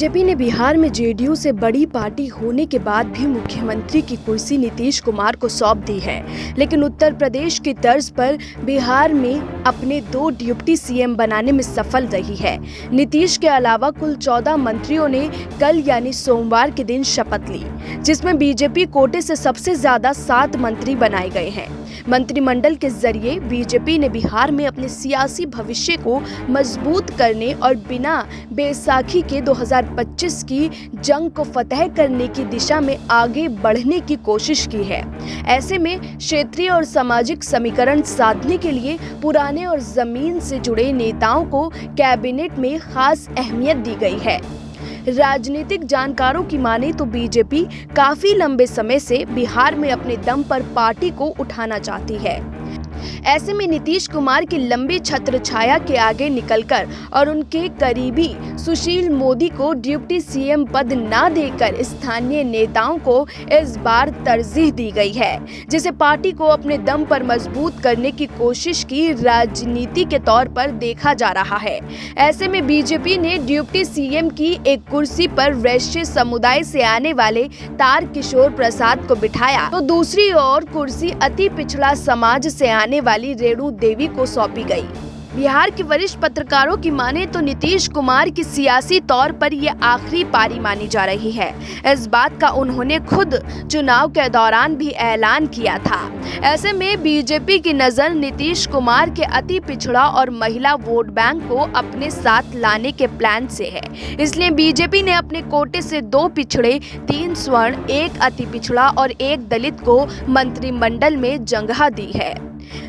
BJP ने बिहार में JDU से बड़ी पार्टी होने के बाद भी मुख्यमंत्री की कुर्सी नीतीश कुमार को सौंप दी है, लेकिन उत्तर प्रदेश की तर्ज पर बिहार में अपने 2 डिप्टी सीएम बनाने में सफल रही है। नीतीश के अलावा कुल 14 मंत्रियों ने कल यानी सोमवार के दिन शपथ ली, जिसमें बीजेपी कोटे से सबसे ज्यादा 7 मंत्री बनाए गए हैं। मंत्रिमंडल के जरिए बीजेपी ने बिहार में अपने सियासी भविष्य को मजबूत करने और बिना बैसाखी के 2025 की जंग को फतह करने की दिशा में आगे बढ़ने की कोशिश की है। ऐसे में क्षेत्रीय और सामाजिक समीकरण साधने के लिए पुराने और जमीन से जुड़े नेताओं को कैबिनेट में खास अहमियत दी गई है। राजनीतिक जानकारों की माने तो बीजेपी काफी लंबे समय से बिहार में अपने दम पर पार्टी को उठाना चाहती है। ऐसे में नीतीश कुमार की लंबी छत्र छाया के आगे निकलकर और उनके करीबी सुशील मोदी को डिप्टी सीएम पद न देकर स्थानीय नेताओं को इस बार तरजीह दी गई है, जिसे पार्टी को अपने दम पर मजबूत करने की कोशिश की राजनीति के तौर पर देखा जा रहा है। ऐसे में बीजेपी ने डिप्टी सीएम की एक कुर्सी पर वैश्य समुदाय से आने वाले तारकिशोर प्रसाद को बिठाया, तो दूसरी ओर कुर्सी अति पिछड़ा समाज से आने वाली रेणु देवी को सौंपी गई। बिहार के वरिष्ठ पत्रकारों की माने तो नीतीश कुमार की सियासी तौर पर यह आखिरी पारी मानी जा रही है। इस बात का उन्होंने खुद चुनाव के दौरान भी ऐलान किया था। ऐसे में बीजेपी की नजर नीतीश कुमार के अति पिछड़ा और महिला वोट बैंक को अपने साथ लाने के प्लान से है। इसलिए बीजेपी ने अपने कोटे से 2 पिछड़े, 3 स्वर्ण, 1 अति पिछड़ा और 1 दलित को मंत्रिमंडल में जगह दी है।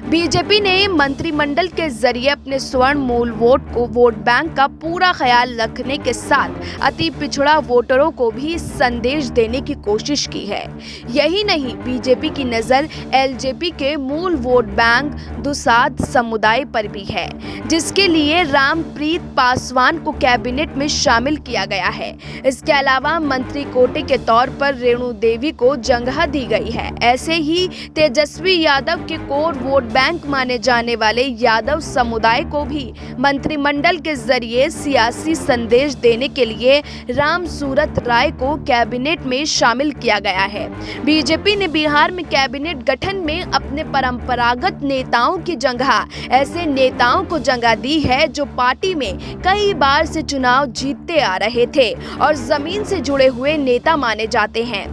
बीजेपी ने मंत्रिमंडल के जरिए अपने स्वर्ण मूल वोट बैंक का पूरा ख्याल रखने के साथ अति पिछड़ा वोटरों को भी संदेश देने की कोशिश की है। यही नहीं, बीजेपी की नजर एलजेपी के मूल वोट बैंक दुसाध समुदाय पर भी है, जिसके लिए रामप्रीत पासवान को कैबिनेट में शामिल किया गया है। इसके अलावा मंत्री कोटे के तौर पर रेणु देवी को जगह दी गई है। ऐसे ही तेजस्वी यादव के कोर वोट बैंक माने जाने वाले यादव समुदाय को भी मंत्रिमंडल के जरिए सियासी संदेश देने के लिए राम सूरत राय को कैबिनेट में शामिल किया गया है। बीजेपी ने बिहार में कैबिनेट गठन में अपने परंपरागत नेताओं की जगह ऐसे नेताओं को जगह दी है जो पार्टी में कई बार से चुनाव जीतते आ रहे थे और जमीन से जुड़े हुए नेता माने जाते हैं।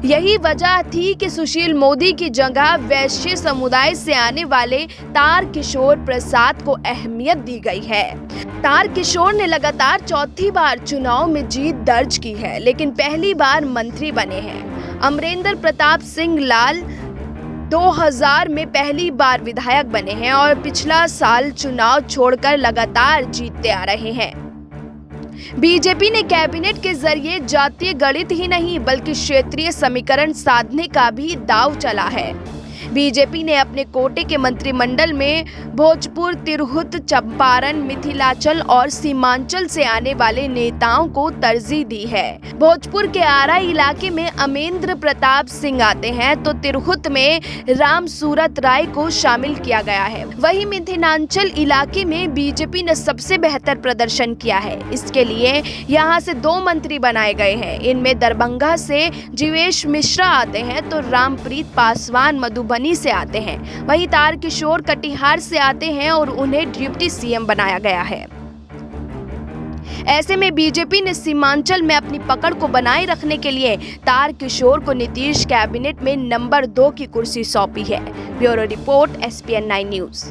यही वजह थी कि सुशील मोदी की जगह वैश्य समुदाय से आने वाले तारकिशोर प्रसाद को अहमियत दी गई है। तारकिशोर ने लगातार 4थी बार चुनाव में जीत दर्ज की है, लेकिन पहली बार मंत्री बने हैं। अमरेंद्र प्रताप सिंह लाल 2000 में पहली बार विधायक बने हैं और पिछला साल चुनाव छोड़कर लगातार जीतते आ रहे हैं। बीजेपी ने कैबिनेट के जरिए जातीय गणित ही नहीं बल्कि क्षेत्रीय समीकरण साधने का भी दांव चला है। बीजेपी ने अपने कोटे के मंत्रिमंडल में भोजपुर, तिरहुत, चंपारण, मिथिलांचल और सीमांचल से आने वाले नेताओं को तरजीह दी है। भोजपुर के आरा इलाके में अमरेंद्र प्रताप सिंह आते हैं, तो तिरहुत में राम सूरत राय को शामिल किया गया है। वहीं मिथिलांचल इलाके में बीजेपी ने सबसे बेहतर प्रदर्शन किया है। इसके लिए यहाँ से 2 मंत्री बनाए गए हैं। इनमें दरभंगा से जीवेश मिश्रा आते हैं, तो रामप्रीत पासवान मधुबनी से आते हैं। वहीं तारकिशोर कटिहार से आते हैं और उन्हें डिप्टी सीएम बनाया गया है। ऐसे में बीजेपी ने सीमांचल में अपनी पकड़ को बनाए रखने के लिए तारकिशोर को नीतीश कैबिनेट में नंबर 2 की कुर्सी सौंपी है। Bureau report, SPN9 news.